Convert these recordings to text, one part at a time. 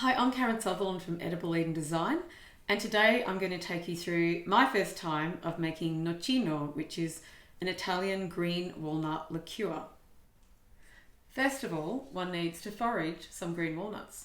Hi, I'm Karen Sutherland from Edible Eating Design, and today I'm going to take you through my first time of making Nocino, which is an Italian green walnut liqueur. First of all, one needs to forage some green walnuts.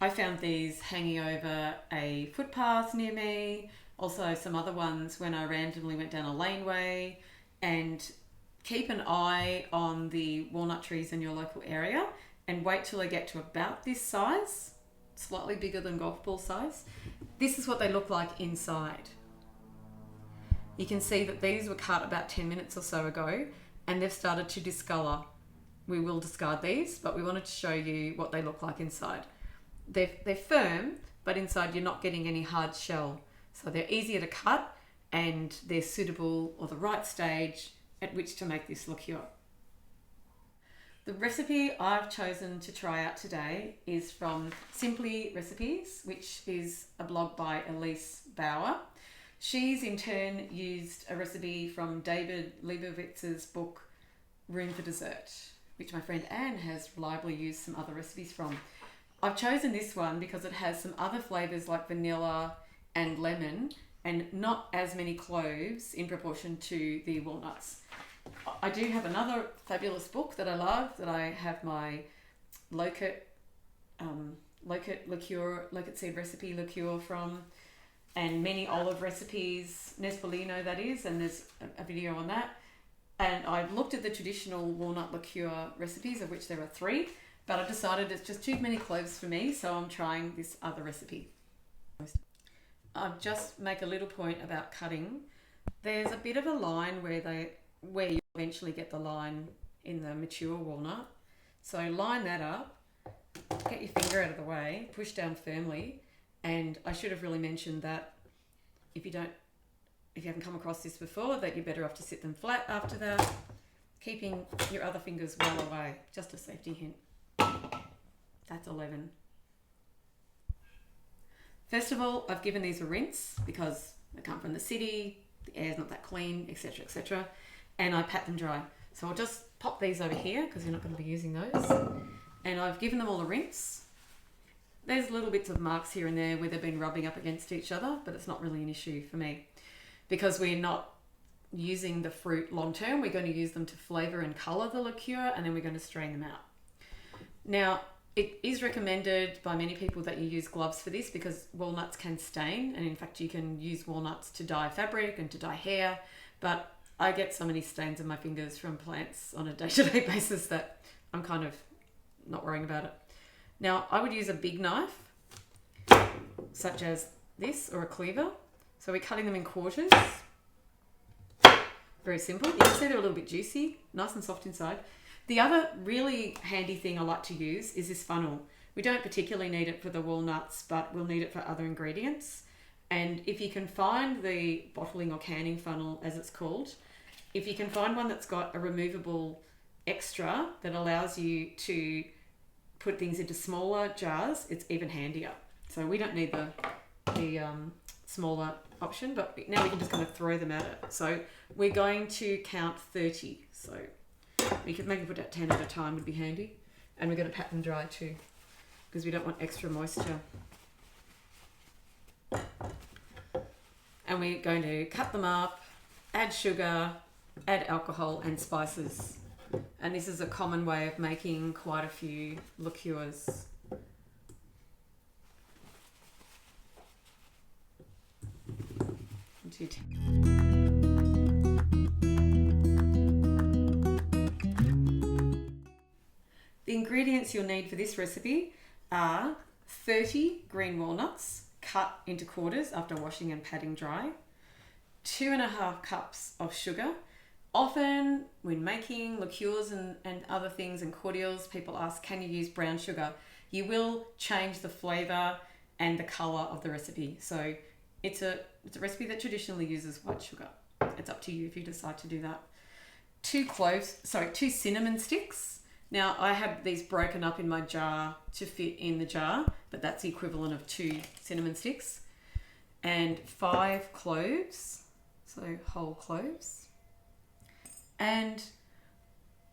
I found these hanging over a footpath near me, also some other ones when I randomly went down a laneway, and keep an eye on the walnut trees in your local area and wait till they get to about this size, slightly bigger than golf ball size. This is what they look like inside. You can see that these were cut about 10 minutes or so ago and they've started to discolour. We will discard these, but we wanted to show you what they look like inside. They're firm, but inside you're not getting any hard shell. So they're easier to cut and they're suitable or the right stage at which to make this liqueur. The recipe I've chosen to try out today is from Simply Recipes, which is a blog by Elise Bauer. She's in turn used a recipe from David Leibovitz's book Room for Dessert, which my friend Anne has reliably used some other recipes from. I've chosen this one because it has some other flavours like vanilla and lemon and not as many cloves in proportion to the walnuts. I do have another fabulous book that I love, that I have my Liqueur seed recipe liqueur from, and many olive recipes, Nespolino that is, and there's a video on that. And I've looked at the traditional walnut liqueur recipes, of which there are 3, but I decided it's just too many cloves for me, so I'm trying this other recipe. I'll just make a little point about cutting. There's a bit of a line where you eventually get the line in the mature walnut. So line that up, get your finger out of the way, push down firmly, and I should have really mentioned that if you haven't come across this before, that you're better off to sit them flat after that, keeping your other fingers well away. Just a safety hint. That's 11. First of all, I've given these a rinse because they come from the city, the air's not that clean, etc, etc. And I pat them dry. So I'll just pop these over here because we're not going to be using those. And I've given them all a rinse. There's little bits of marks here and there where they've been rubbing up against each other, but it's not really an issue for me because we're not using the fruit long term. We're going to use them to flavour and colour the liqueur, and then we're going to strain them out. Now, it is recommended by many people that you use gloves for this because walnuts can stain, and in fact you can use walnuts to dye fabric and to dye hair, but I get so many stains on my fingers from plants on a day-to-day basis that I'm kind of not worrying about it. Now, I would use a big knife, such as this, or a cleaver. So we're cutting them in quarters. Very simple. You can see they're a little bit juicy, nice and soft inside. The other really handy thing I like to use is this funnel. We don't particularly need it for the walnuts, but we'll need it for other ingredients. And if you can find the bottling or canning funnel, as it's called, if you can find one that's got a removable extra that allows you to put things into smaller jars, it's even handier. So we don't need the smaller option, but now we can just kind of throw them at it. So we're going to count 30. So we could maybe put out 10 at a time would be handy. And we're going to pat them dry too, because we don't want extra moisture. And we're going to cut them up, add sugar, add alcohol and spices. And this is a common way of making quite a few liqueurs. The ingredients you'll need for this recipe are 30 green walnuts cut into quarters after washing and patting dry, 2.5 cups of sugar. Often when making liqueurs and other things and cordials, people ask, can you use brown sugar? You will change the flavour and the colour of the recipe. So it's a recipe that traditionally uses white sugar. It's up to you if you decide to do that. 2 cinnamon sticks. Now I have these broken up in my jar to fit in the jar, but that's the equivalent of 2 cinnamon sticks. And 5 cloves, so whole cloves. And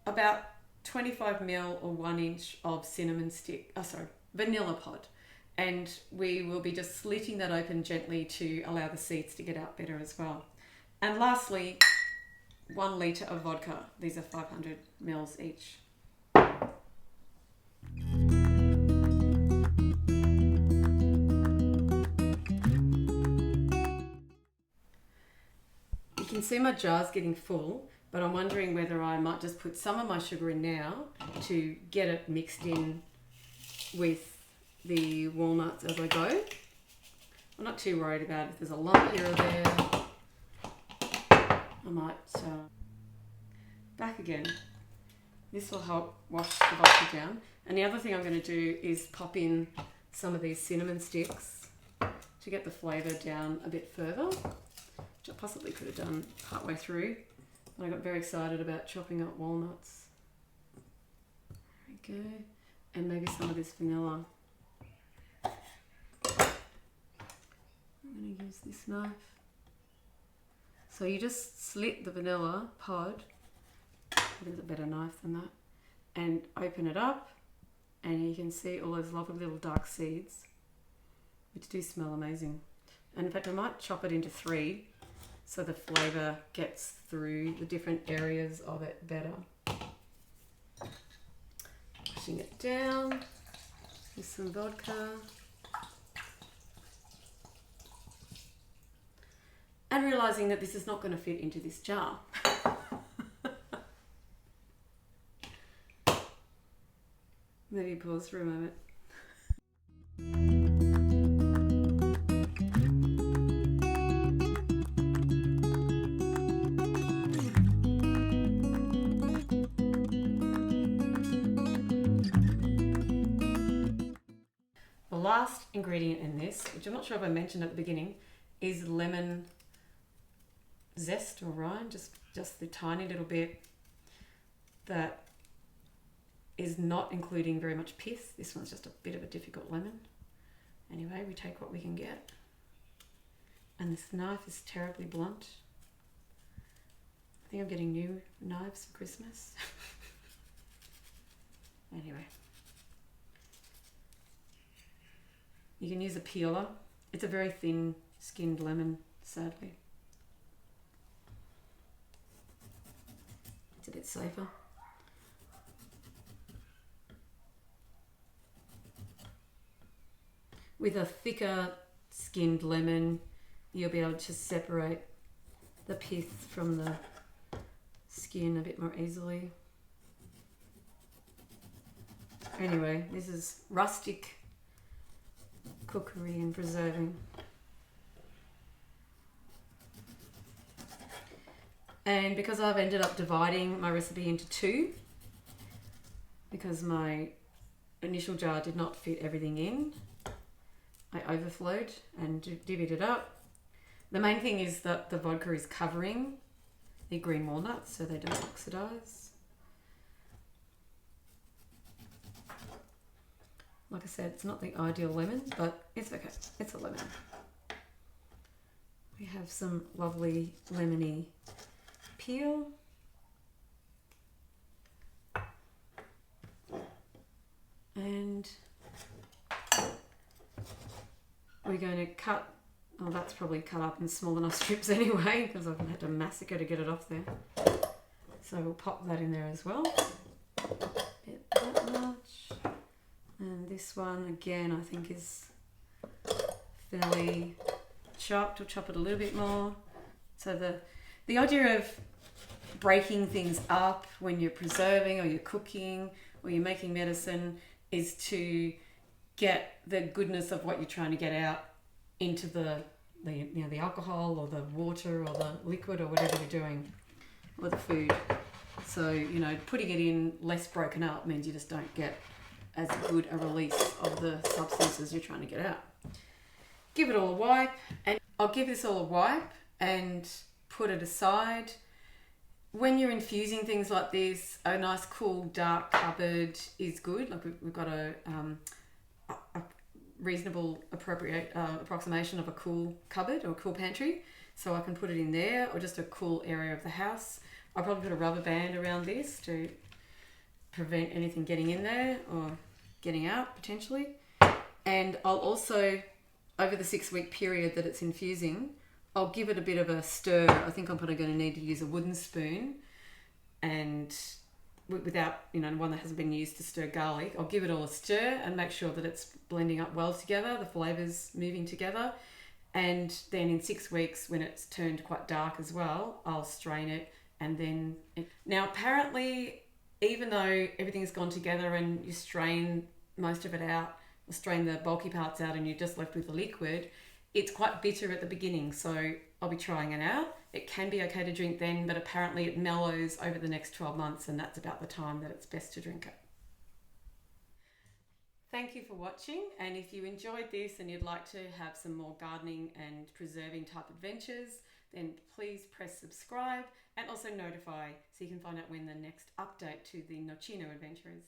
about 25 ml or 1 inch of vanilla pod. and we will be just slitting that open gently to allow the seeds to get out better as well. And lastly, 1 litre of vodka. These are 500 mils each. You can see my jar's getting full, but I'm wondering whether I might just put some of my sugar in now to get it mixed in with the walnuts as I go. I'm not too worried about if there's a lump here or there. I might back again. This will help wash the vodka down. And the other thing I'm going to do is pop in some of these cinnamon sticks to get the flavour down a bit further, which I possibly could have done partway through. But I got very excited about chopping up walnuts. There we go. And maybe some of this vanilla. I'm going to use this knife. So you just slit the vanilla pod, there's a better knife than that, and open it up, and you can see all those lovely little dark seeds, which do smell amazing. And in fact, I might chop it into 3 so the flavour gets through the different areas of it better. Pushing it down with some vodka. And realising that this is not going to fit into this jar. Maybe pause for a moment. The last ingredient in this, which I'm not sure if I mentioned at the beginning, is lemon zest or rind, just the tiny little bit that is not including very much pith. This one's just a bit of a difficult lemon. Anyway, we take what we can get. And this knife is terribly blunt. I think I'm getting new knives for Christmas. Anyway. You can use a peeler. It's a very thin skinned lemon, sadly. It's a bit safer. With a thicker skinned lemon, you'll be able to separate the pith from the skin a bit more easily. Anyway, this is rustic cookery and preserving. And because I've ended up dividing my recipe into 2, because my initial jar did not fit everything in, I overflowed and divvied it up. The main thing is that the vodka is covering the green walnuts so they don't oxidize. Like I said, it's not the ideal lemon, but it's okay. It's a lemon. We have some lovely lemony peel. And we're going to cut, oh, that's probably cut up in small enough strips anyway, because I've had to massacre to get it off there. So we'll pop that in there as well. Bit that much. And this one, again, I think is fairly chopped. We'll chop it a little bit more. So the idea of breaking things up when you're preserving or you're cooking or you're making medicine is to get the goodness of what you're trying to get out into the alcohol or the water or the liquid or whatever you're doing, or the food. So, putting it in less broken up means you just don't get as good a release of the substances you're trying to get out. Give it all a wipe, and I'll give this all a wipe and put it aside. When you're infusing things like this, a nice cool dark cupboard is good. Like we've got a reasonable approximation of a cool cupboard or a cool pantry, so I can put it in there, or just a cool area of the house. I'll probably put a rubber band around this to prevent anything getting in there or getting out potentially. And I'll also, over the 6-week period that it's infusing, I'll give it a bit of a stir. I think I'm probably going to need to use a wooden spoon and without, one that hasn't been used to stir garlic. I'll give it all a stir and make sure that it's blending up well together, the flavours moving together. And then in 6 weeks, when it's turned quite dark as well, I'll strain it and then... Now, apparently, even though everything's gone together and you strain most of it out, or strain the bulky parts out and you're just left with the liquid, it's quite bitter at the beginning. So I'll be trying it out. It can be okay to drink then, but apparently it mellows over the next 12 months and that's about the time that it's best to drink it. Thank you for watching, and if you enjoyed this and you'd like to have some more gardening and preserving type adventures, then please press subscribe and also notify so you can find out when the next update to the Nocino adventure is.